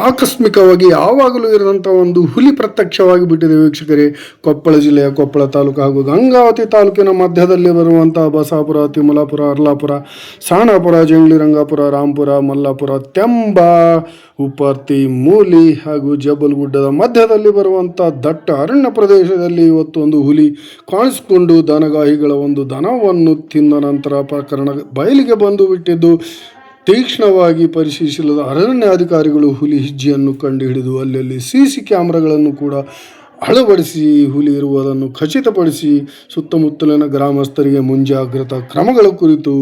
ಆಕಸ್ಮಿಕವಾಗಿ ಯಾವಾಗಲೂ ಇರದಂಥ ಒಂದು ಹುಲಿ ಪ್ರತ್ಯಕ್ಷವಾಗಿ ಬಿಟ್ಟಿದೆ ವೀಕ್ಷಕರೇ. ಕೊಪ್ಪಳ ಜಿಲ್ಲೆಯ ಕೊಪ್ಪಳ ತಾಲೂಕು ಹಾಗೂ ಗಂಗಾವತಿ ತಾಲೂಕಿನ ಮಧ್ಯದಲ್ಲಿ ಬರುವಂಥ ಬಸಾಪುರ, ತಿಮಲಾಪುರ, ಅರ್ಲಾಪುರ, ಸಾಣಾಪುರ, ಜಂಗ್ಲಿ, ರಂಗಾಪುರ, ರಾಂಪುರ, ಮಲ್ಲಾಪುರ, ತೆಂಬ, ಉಪ್ಪರ್ತಿ, ಮೂಲಿ ಹಾಗೂ ಜಬ್ಬಲ್ಗುಡ್ಡದ ಮಧ್ಯದಲ್ಲಿ ಬರುವಂಥ ದಟ್ಟ ಅರಣ್ಯ ಪ್ರದೇಶದಲ್ಲಿ ಇವತ್ತು ಒಂದು ಹುಲಿ ಕಾಣಿಸಿಕೊಂಡು ದನಗಾಹಿಗಳ ಒಂದು ದನವನ್ನು ತಿಂದ ನಂತರ ಪ್ರಕರಣ ಬಯಲಿಗೆ ಬಂದು ಬಿಟ್ಟಿದ್ದು, ತೀಕ್ಷ್ಣವಾಗಿ ಪರಿಶೀಲಿಸಿದ ಅರಣ್ಯಾಧಿಕಾರಿಗಳು ಹುಲಿ ಹೆಜ್ಜೆಯನ್ನು ಕಂಡುಹಿಡಿದು ಅಲ್ಲಲ್ಲಿ CC ಕ್ಯಾಮ್ರಾಗಳನ್ನು ಕೂಡ ಅಳವಡಿಸಿ ಹುಲಿ ಇರುವುದನ್ನು ಖಚಿತಪಡಿಸಿ ಸುತ್ತಮುತ್ತಲಿನ ಗ್ರಾಮಸ್ಥರಿಗೆ ಮುಂಜಾಗ್ರತಾ ಕ್ರಮಗಳ ಕುರಿತು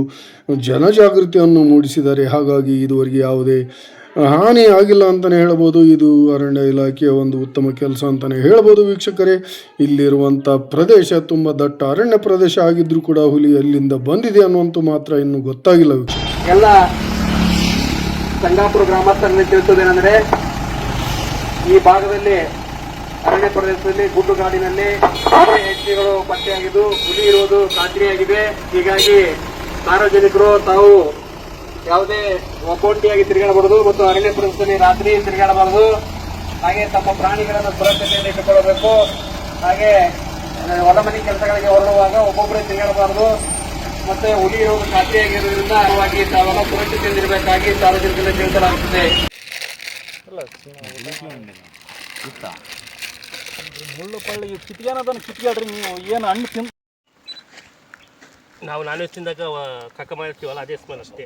ಜನಜಾಗೃತಿಯನ್ನು ಮೂಡಿಸಿದ್ದಾರೆ. ಹಾಗಾಗಿ ಇದುವರೆಗೆ ಯಾವುದೇ ಹಾನಿ ಆಗಿಲ್ಲ ಅಂತಲೇ ಹೇಳ್ಬೋದು. ಇದು ಅರಣ್ಯ ಇಲಾಖೆಯ ಒಂದು ಉತ್ತಮ ಕೆಲಸ ಅಂತಲೇ ಹೇಳ್ಬೋದು ವೀಕ್ಷಕರೇ. ಇಲ್ಲಿರುವಂಥ ಪ್ರದೇಶ ತುಂಬ ದಟ್ಟ ಅರಣ್ಯ ಪ್ರದೇಶ ಆಗಿದ್ದರೂ ಕೂಡ ಹುಲಿ ಎಲ್ಲಿಂದ ಬಂದಿದೆ ಅನ್ನುವಂಥ ಮಾತ್ರ ಇನ್ನೂ ಗೊತ್ತಾಗಿಲ್ಲ ವೀಕ್ಷಕರೇ. ಎಲ್ಲ ಸಂಗಾಪುರ ಗ್ರಾಮಸ್ಥರಲ್ಲಿ ತಿಳಿಸುವುದೇನೆಂದರೆ, ಈ ಭಾಗದಲ್ಲಿ ಅರಣ್ಯ ಪ್ರದೇಶದಲ್ಲಿ ಗುಡ್ಡುಗಾಡಿನಲ್ಲಿ ಹೆಜ್ಜೆಗಳು ಪತ್ತೆಯಾಗಿದ್ದು ಹುಲಿ ಇರುವುದು ಖಾತ್ರಿಯಾಗಿದೆ. ಹೀಗಾಗಿ ಸಾರ್ವಜನಿಕರು ತಾವು ಯಾವುದೇ ಒಬ್ಬೊಂಟಿಯಾಗಿ ತಿರುಗಾಡಬಾರದು ಮತ್ತು ಅರಣ್ಯ ಪ್ರದೇಶದಲ್ಲಿ ರಾತ್ರಿ ತಿರುಗಾಡಬಾರದು. ಹಾಗೆ ತಮ್ಮ ಪ್ರಾಣಿಗಳನ್ನು ಸುರಕ್ಷತೆಯಿಂದ ಇಟ್ಟುಕೊಳ್ಳಬೇಕು. ಹಾಗೆ ಹೊಲ ಮನೆ ಕೆಲಸಗಳಿಗೆ ಹೊರಡುವಾಗ ಒಬ್ಬೊಬ್ಬರೇ ತಿರುಗಾಡಬಾರದು. ಮತ್ತೆ ಹುಲಿ ಇರುವುದು ಖಾತ್ರಿಯಾಗಿರುವುದರಿಂದ ತಾವೆಲ್ಲ ಸುರಕ್ಷತೆಯಿಂದಿರಬೇಕಾಗಿ ಸಾರ್ವಜನಿಕರಿಗೆ ತಿಳಿಸಲಾಗುತ್ತದೆ. ಮುಳ್ಳು ಪಳ್ಳಿಗೆ ಕಿಟ್ಕ್ಯಾನದನ್ನು ಕಿಟ್ಕ್ಯಾಡ್ರಿ ನೀವು ಏನು ಹಣ್ಣು ತಿಂದು ನಾವು ನಾನ್ ವೆಜ್ ತಿಂದಾಗ ಕಕ್ಕ ಮಾಡಿರ್ತೀವಲ್ಲ ಅದೇ ಸ್ಮೆಲ್ ಅಷ್ಟೇ.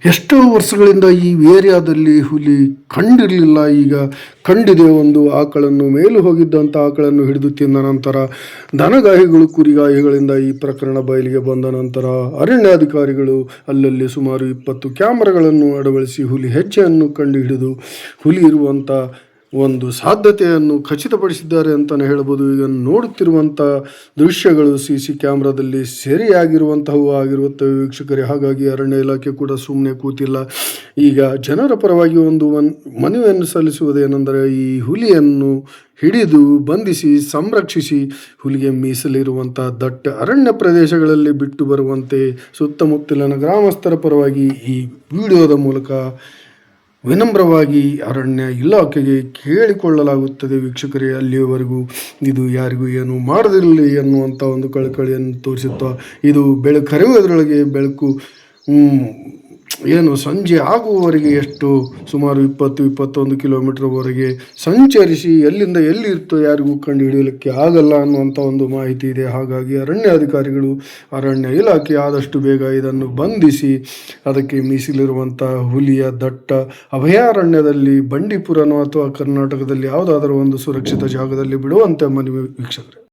ಎಷ್ಟೋ ವರ್ಷಗಳಿಂದ ಈ ಏರಿಯಾದಲ್ಲಿ ಹುಲಿ ಕಂಡಿರಲಿಲ್ಲ. ಈಗ ಕಂಡಿದೆ. ಒಂದು ಆಕಳನ್ನು ಮೇಲು ಹೋಗಿದ್ದಂಥ ಆಕಳನ್ನು ಹಿಡಿದು ತಿಂದ ನಂತರ ದನಗಾಹಿಗಳು, ಕುರಿಗಾಹಿಗಳಿಂದ ಈ ಪ್ರಕರಣ ಬಯಲಿಗೆ ಬಂದ ನಂತರ ಅರಣ್ಯಾಧಿಕಾರಿಗಳು ಅಲ್ಲಲ್ಲಿ ಸುಮಾರು 20 ಕ್ಯಾಮ್ರಾಗಳನ್ನು ಅಳವಡಿಸಿ ಹುಲಿ ಹೆಜ್ಜೆಯನ್ನು ಕಂಡುಹಿಡಿದು ಹುಲಿ ಇರುವಂಥ ಒಂದು ಸಾಧ್ಯತೆಯನ್ನು ಖಚಿತಪಡಿಸಿದ್ದಾರೆ ಅಂತಲೇ ಹೇಳ್ಬೋದು. ಈಗ ನೋಡುತ್ತಿರುವಂಥ ದೃಶ್ಯಗಳು CC ಕ್ಯಾಮ್ರಾದಲ್ಲಿ ಸೆರೆಯಾಗಿರುವಂತಹವು ಆಗಿರುತ್ತವೆ ವೀಕ್ಷಕರೇ. ಹಾಗಾಗಿ ಅರಣ್ಯ ಇಲಾಖೆ ಕೂಡ ಸುಮ್ಮನೆ ಕೂತಿಲ್ಲ. ಈಗ ಜನರ ಪರವಾಗಿ ಒಂದು ಮನವಿಯನ್ನು ಸಲ್ಲಿಸುವುದೇನೆಂದರೆ, ಈ ಹುಲಿಯನ್ನು ಹಿಡಿದು ಬಂಧಿಸಿ ಸಂರಕ್ಷಿಸಿ ಹುಲಿಗೆ ಮೀಸಲಿರುವಂಥ ದಟ್ಟ ಅರಣ್ಯ ಪ್ರದೇಶಗಳಲ್ಲಿ ಬಿಟ್ಟು ಬರುವಂತೆ ಸುತ್ತಮುತ್ತಲಿನ ಗ್ರಾಮಸ್ಥರ ಪರವಾಗಿ ಈ ವಿಡಿಯೋದ ಮೂಲಕ ವಿನಮ್ರವಾಗಿ ಅರಣ್ಯ ಇಲಾಖೆಗೆ ಕೇಳಿಕೊಳ್ಳಲಾಗುತ್ತದೆ ವೀಕ್ಷಕರೇ. ಅಲ್ಲಿಯವರೆಗೂ ಇದು ಯಾರಿಗೂ ಏನು ಮಾಡದಿರಲಿ ಎನ್ನುವಂಥ ಒಂದು ಕಳಕಳಿಯನ್ನು ತೋರಿಸುತ್ತಾ, ಇದು ಬೆಳಕರಿಯುವುದರೊಳಗೆ ಬೆಳಕು ಏನು ಸಂಜೆ ಆಗುವವರೆಗೆ ಎಷ್ಟು ಸುಮಾರು 20-21 ಕಿಲೋಮೀಟರ್ವರೆಗೆ ಸಂಚರಿಸಿ ಎಲ್ಲಿಂದ ಎಲ್ಲಿ ಇರ್ತೋ ಯಾರಿಗೂ ಕಂಡು ಹಿಡಿಯಲಿಕ್ಕೆ ಆಗಲ್ಲ ಅನ್ನುವಂಥ ಒಂದು ಮಾಹಿತಿ ಇದೆ. ಹಾಗಾಗಿ ಅರಣ್ಯಾಧಿಕಾರಿಗಳು, ಅರಣ್ಯ ಇಲಾಖೆ ಆದಷ್ಟು ಬೇಗ ಇದನ್ನು ಬಂಧಿಸಿ ಅದಕ್ಕೆ ಮೀಸಲಿರುವಂಥ ಹುಲಿಯ ದಟ್ಟ ಅಭಯಾರಣ್ಯದಲ್ಲಿ ಬಂಡೀಪುರನೋ ಅಥವಾ ಕರ್ನಾಟಕದಲ್ಲಿ ಯಾವುದಾದರೂ ಒಂದು ಸುರಕ್ಷಿತ ಜಾಗದಲ್ಲಿ ಬಿಡುವಂತೆ ಮನವಿ ವೀಕ್ಷಕರೇ.